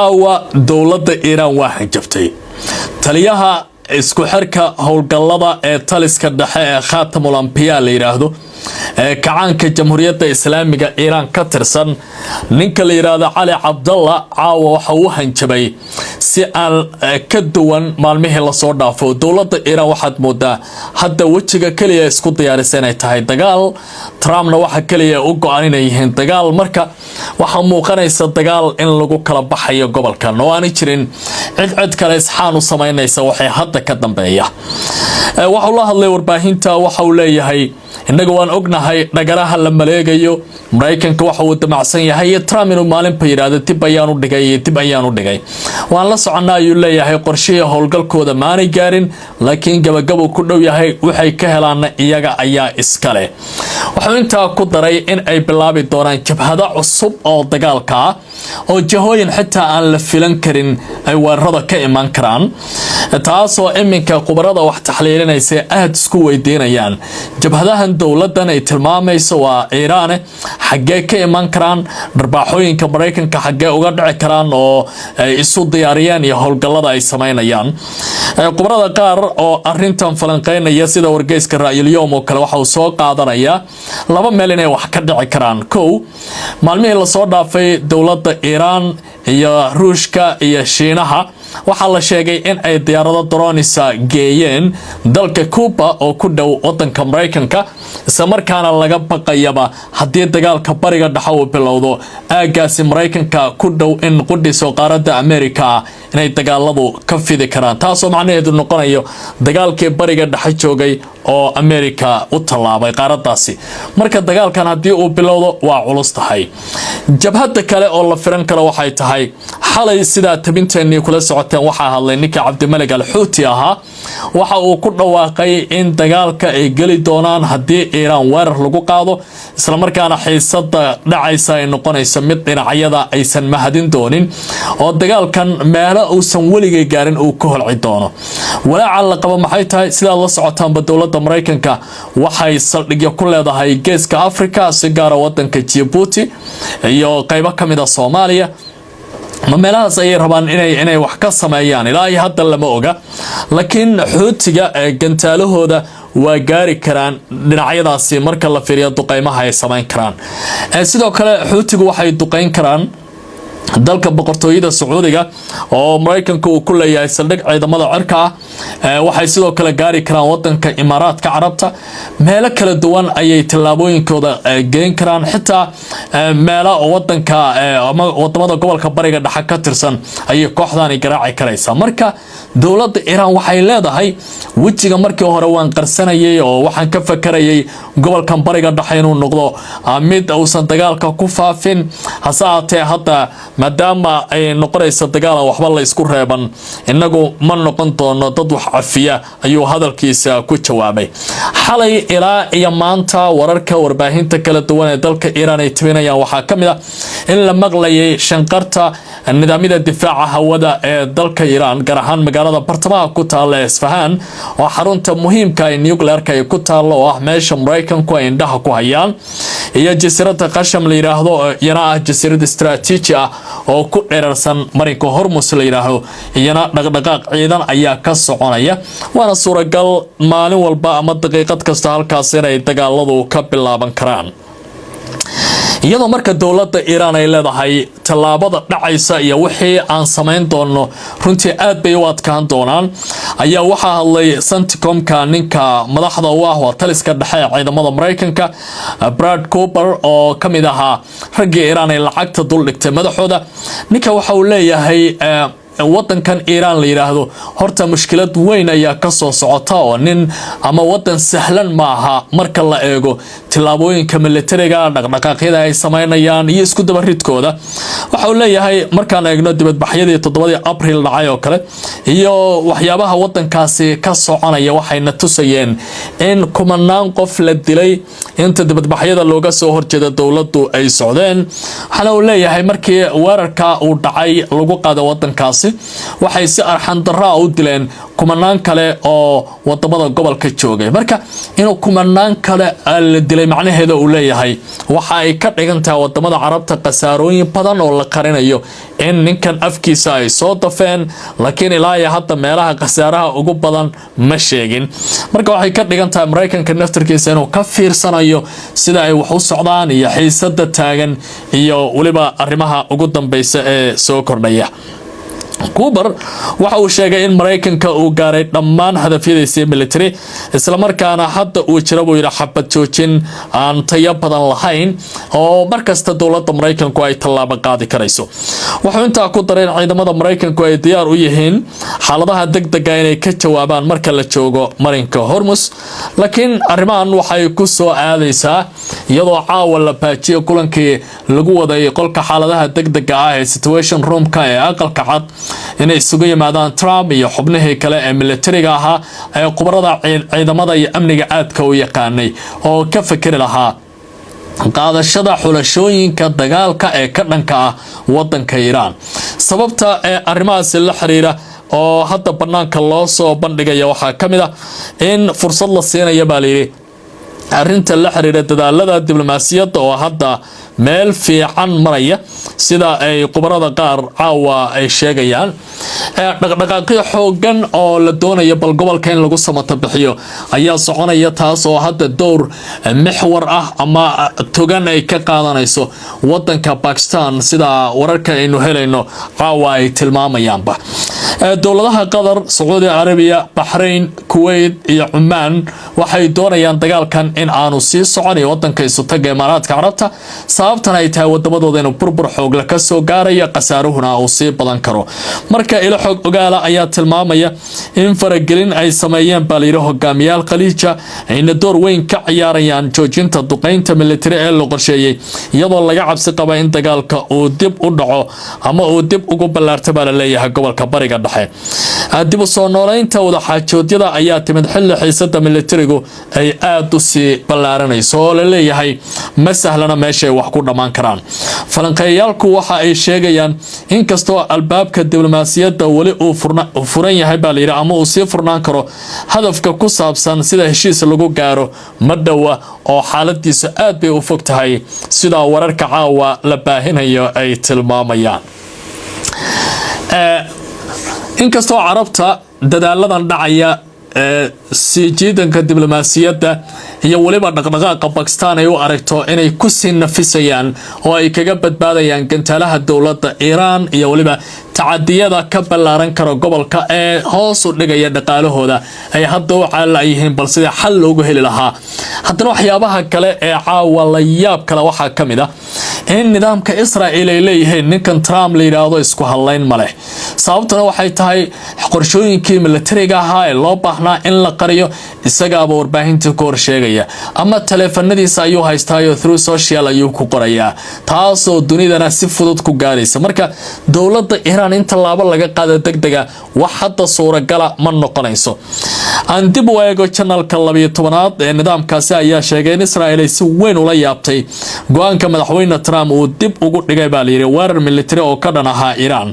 awa dowladda Iran waa hanjabtay taliyaha isku xirka howlgallada ee taliska dhexe ee Khatamul Anbiya la yiraahdo ee kacaanka jamhuuriyadda islaamiga Iran ka tirsan ninka la yiraahdo Cali Abdallah caawa waxa uu hanjabay si aan ka duwan maalmihii la soo dhaafo dowladda Iran waxaad moodaa hadda wajiga kaliya isku diyaarisay inay tahay dagaal Trumpna waxa kaliya u go'an inay yihiin dagaal marka waxa muuqanaysa dagaal in lagu kala baxayo gobolkan oo aan jirin cid kale isxaan u sameynaysa waxay hadda ka dambeeya waxa la hadlay warbaahinta waxa uu leeyahay inaga waan ognahay dhagaraha la maleegayo Mareykanka waxa uu damacsan yahay Trump inuu maalinba yiraahdo dib ayaan u dhigay waan la soconaa ayuu leeyahay qorshaha howlgalkooda maanay gaarin laakiin gabagabo ku dhow yahay waxay ka helaan iyaga ayaa iskale waxa inta ku daray in ay bilaabi doonaan jabhada cusub oo dagaalka oo jahooyin xitaa aan la filan karin ay weerarada ka iman karaan taasoo iminka qubarada wax taxliilinaysa aad isku weydiinayaan jabhadahan dowladan ay tilmaamayso waa Iran xagee ka iman karaan darbaaxooyinka Mareykanka xagee uga dhici karaan oo ay isu diyaariyaan iyo howlgallada ay sameynayaan qubarada qaar oo arintan falanqeynaya sida wargeyska Ra'yul Yawm oo kale waxa uu soo qaadanaya laba meel inay wax ka dhici karaan kow maalmihii la soo dhaafay dowladda Iran iyo Ruushka iyo Shiinaha waxa la sheegay in ay diyaarado drones geeyeen dalka Cuba oo ku dhow wadanka Mareykanka isla markaana laga baqayaba hadii dagaalka bariga dhexe uu bilowdo aagaasi Mareykanka ku dhow in qudhiso qaaradda Amerika inay dagaaladu ka fidi karaan taasoo macnaheedu noqonayo dagaalkii bariga dhexe joogay oo Amerika u talaabay qaaradaasi marka dagaalkan hadii uu bilowdo waa culus tahay jabhada kale oo la firan karo waxay tahay xalay sida tabinteennii kula socoteen waxa hadlay ninka Cabdimalik Al-Houthi ahaa waxa uu ku dhawaaqay in dagaalka ay gali doonaan hadii Iran weerar lagu qaado isla markaana xiisada dhacaysa ay noqonayso mid dhinacyada aysan mahadin doonin oo dagaalkan meelo uusan weliga gaarin uu ka holci doono walaaca la qabo maxay tahay sida la socotaan dowladda Mareykanka waxay saldhigyo ku leedahay geeska Afrika si gaar ah wadanka Djibouti iyo qaybo kamid ah Soomaaliya meelahaas ay rabaan inay wax ka sameeyaan ilaa hadda lama oga laakiin Houthi-ga gantaalahooda waa gaari karaan dhinacyadaasi marka la fiiriyo duqeymaha ay sameyn karaan sidoo kale Houthi-gu waxay duqeyn karaan dalka boqortooyada Sacuudiga oo Mareykanka uu ku leeyahay saldhig ciidamada cirka waxay sidoo kale gaari karaan wadanka Imaaraadka Carabta meelo kala duwan ayay tilaabooyinkooda geyn karaan xitaa meelo wadanka ama wadamada gobolka bariga dhexe ka tirsan ayay kooxdani garaaci karaysaa marka dowladda Iran waxay leedahay wajiga markii hore waan qarsanayay oo waxaan ka fakarayay gobolkan bariga dhexe inuu noqdo mid uusan dagaalka ku faafin hasaatee hadda maadaama ay noqonayso dagaal waxba la isku reeban inagu ma noqon doono dad wax cafiya ayuu hadalkiisa ku jawaabay xalay ilaa iyo maanta wararka warbaahinta kala duwan ee dalka Iran ay tabinayaan waxa kamid ah in la maqlayay shanqarta nidaamyada difaaca hawada ee dalka Iran gaar ahaan magaalada bartamaha ku taal Isfahan oo xarunta muhiimka ah ee nuclear-ka ay ku taalo oo ah meesha Mareykanku ay indhaha ku hayaan iyo jasiiradda Qasham la yiraahdo iyana ah jasiirad istiraatiiji ah oo ku dheerarsan marinka Hormuz la yiraahdo iyana dhaqdhaqaaq ciidan ayaa ka soconaya waana suuragal maalin walba ama daqiiqad kasta halkaas inay dagaaladu ka bilaaban karaan iyadoo marka dowladda Iran ay leedahay talaabada dhacaysa iyo wixii aan sameyn doono runtii aad bay u adkaan doonaan ayaa waxa hadlay Centcom-ka ninka madaxda u ah taliska dhexe ee ciidamada Mareykanka Brad Cooper oo kamid ahaa ragga Iran ay lacagta dul dhigtay madaxooda ninka waxa uu leeyahay wadankan Iran la yiraahdo horta mushkilad weyn ayaa ka soo socota oo nin ama wadan sahlan ma aha marka la eego tilaabooyinka militariga dhaqdhaqaaqyada ay sameynayaan iyo isku dabaridkooda waxa uu leeyahay markaan eegno dibadbaxyadii 7 April dhacay oo kale iyo waxyaabaha wadankaasi ka soconaya waxayna tusayeen in kumanaan qof la dilay inta dibadbaxyada looga soo horjeedo dowladdu ay socdeen waxa uu leeyahay markii weerarka uu dhacay lagu qaado wadankaasi waxay si arxan darro u dileen kumanaan kale oo wadamada gobolka joogay marka inuu kumanaan kale la dilay macnaheedu uu leeyahay waxa ay ka dhigan tahay wadamada Carabta qasaarooyin badan oo la qarinayo in ninkan afkiisa ay soo dafeen laakiin ilaa iyo hadda meelaha khasaaraha ugu badan ma sheegin marka waxay ka dhigan tahay Mareykanka naftirkiisa inuu ka fiirsanayo sida ay wax u socdaan iyo xiisada taagan iyo waliba arrimaha ugu dambaysa ee soo kordhaya Cooper waxa uu sheegay in Mareykanka uu gaaray dhammaan hadafyadiisa military isla markaana hadda uu jiro buu yiri xabad joojin aan tayo badan lahayn oo markasta dawladda Mareykanku ay tallaabo qaadi karayso wuxuu intaa ku daray in ciidamada Mareykanku ay diyaar u yihiin xaaladaha degdega inay ka jawaabaan marka la joogo marinka Hormuz laakiin arrimahan waxay ku soo aadaysaa iyadoo caawa la baajiyo kulankii lagu waday qolka xaaladaha degdega ah ee situation room-ka ee aqalka cad inay isugu yimaadaan Trump iyo xubnihii kale ee militariga ahaa ee qubarada ciidamada iyo amniga aadka u yaqaanay oo ka fikiri lahaa qaadashada xulashooyinka dagaalka ee ka dhanka ah wadanka Iran sababta ee arrimahaas la xiriira oo hadda banaanka loo soo bandhigaya waxa kamid ah in fursad la siinayo baaliri arrinta la xiriira dadaalada diblomaasiyadda oo hadda meel fiican maraya sida ay qubarada qaar caawa ay sheegayaan dhaqdhaqaaqyo xoogan oo la doonayo bal gobolka in lagu samato bixiyo ayaa soconaya taas oo hadda door mixwar ah ama togan ay ka qaadanayso wadanka Pakistan sida wararka aynu helayno caawa ay tilmaamayaanba dawladaha Qatar, Saudi Arabia, Bahrain, Kuwait iyo Oman waxay doonayaan dagaalkan in aanu sii socon wadanka isu taga Imaaraadka Carabta sababtan ay tahay wadamadooda inuu burbur xoog la ka soo gaaraya qasaaruhuna uu sii badan karo marka ila xog ogaala ayaa tilmaamaya in faragelin ay sameeyeen baliiro hogaamiyaal Khaliija ayna door weyn ka ciyaarayaan joojinta duqeynta military ee la qorsheeyay iyadoo laga cabsi qaba in dagaalka uu dib u dhaco ama uu dib ugu ballaarto baa la leeyahay gobolka bariga dhexe dib u soo nooleynta wada xaajoodyada ayaa timid xilli xiisada militarigu ay aad u sii ballaaranayso oo la leeyahay ma sahlana meesha wax ku dhamaan karaan falanqeeyalku waxa ay sheegayaan in kastoo albaabka diblomaasiyadda wali uu furan yahay baa la yiri ama uu sii furnaan karo hadafka ku saabsan sida heshiis lagu gaaro madhawa oo xaaladiisa aad bay u fog tahay sida wararka caawa la baahinayo ay tilmaamayaan in kastoo carabta dadaaladan dhacaya si jiidanka diblomaasiyadda iyo waliba dhaqdhaqaaqa Pakistan ay u aragto inay ku sii nafisayaan oo ay kaga badbaadayaan gantaalaha dawladda Iran iyo waliba tacadiyada ka ballaaran karo gobolka ee hoos u dhigaya dhaqaalahooda ay hadda u caalayeen balse xal loogu heli lahaa haddana waxyaabaha kale ee caawa la yaab kale waxa kamid ah in nidaamka Israa'iil ay leeyihiin ninkan Trump la yiraahdo isku halayn ma leh sababtuna waxay tahay qorshooyinkii militariga ahaa ee loo baahnaa in la qariyo isagaaba warbaahinta ka hor sheegaya ama taleefanadiisa ayuu haystaayo through social ayuu ku qorayaa taasoo dunidana si fudud ku gaaraysa marka dawladda Iran inta laaba laga qaado degdega wax hadda suuragala ma noqonayso aan dib u eego channelka 12aad ee nidaamkaasi ayaa sheegay in Israa'iil ay si weyn ula yaabtay go'aanka madaxweyne Trump uu dib ugu dhigay baa la yiri weerar military oo ka dhan ah Iran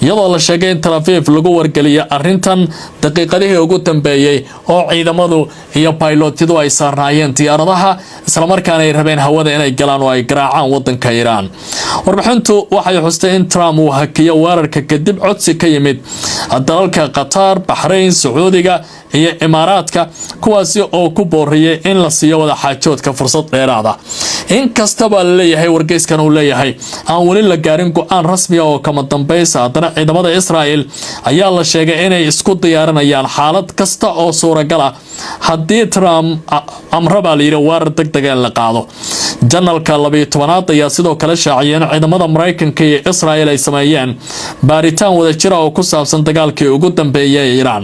iyadoo la sheegay in Tel Aviv lagu wargeliyay arrintan daqiiqadihii ugu dambeeyay oo ciidamadu iyo pilotidu ay saarnaayeen diyaaradaha isla markaana ay rabeen hawada inay galaan oo ay garaacaan wadanka Iran warbixintu waxay xustay in Trump uu hakiyo weerarka kadib codsi ka yimid dalalka Qatar, Bahrain, Sacuudiga iyo Imaaraadka kuwaasi oo ku booriyay in la siiyo wada xaajoodka fursad dheeraad ah in kastaba la leeyahay wargeyskan uu leeyahay aan wali la gaarin go'aan rasmi ah oo kama dambaysa haddana ciidamada Israa'iil ayaa la sheegay inay isku diyaarinayaan xaalad kasta oo suuragal ah haddii Trump amraba la yiri weerar degdeg ah la qaado janalka 12aad ayaa sidoo kale shaaciyay in ciidamada Mareykanka iyo Israa'iil ay sameeyeen baaritaan wada jira oo ku saabsan dagaalkii ugu dambeeyay Iran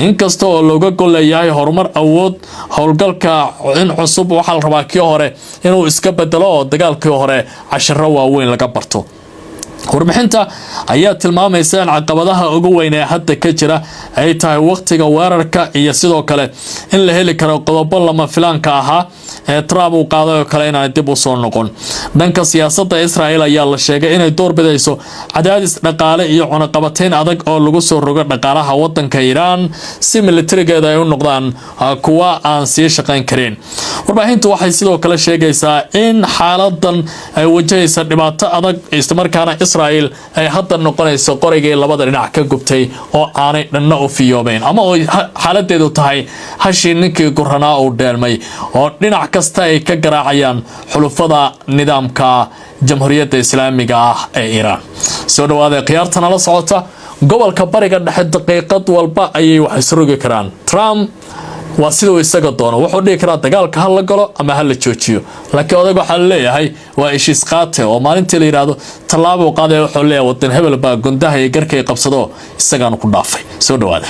inkastoo looga goleeyahay horumar awood howlgalka in cusub waxa la rabaa kii hore inuu iska bedelo oo dagaalkii hore casharo waaweyn laga barto warbixinta ayaa tilmaamaysa in caqabadaha ugu weyn ee hadda ka jira ay tahay waqtiga weerarka iyo sidoo kale in la heli karo qodobo lama filaanka ahaa ee Trump uu qaaday oo kale inaan dib u soo noqon dhanka siyaasadda Israa'iil ayaa la sheegay inay door bidayso cadaadis dhaqaale iyo cunaqabateyn adag oo lagu soo rogo dhaqaalaha wadanka Iran si militarigeeda ay u noqdaan kuwa aan sii shaqayn karin warbaahintu waxay sidoo kale sheegaysaa in xaaladan ay wajahaysa dhibaato adag isla markaana Israel ay hadda noqonayso qorigii labada dhinac ka gubtay oo aanay dhanna u fiyoobeen ama oo xaaladeedu tahay hashii ninkii gurranaa uu dheelmay oo dhinac kasta ay ka garaacayaan xulufada nidaamka jamhuuriyadda islaamiga ah ee Iran. soo dhawaada qiyaartana la socota gobolka bariga dhexe daqiiqad walba ayay wax isrogi karaan. Trump waa sidoo isaga doono wuxuu dhigi karaa dagaalka hal la galo ama hal la joojiyo, laakiin odaga waxa la leeyahay waa ishiis qaate oo maalintii la yiraahdo tallaabo qaaday wuxuu leeyahay wadan hebel baa gundaha iyo garkay qabsado isagaan ku dhaafay. soo dhawaada.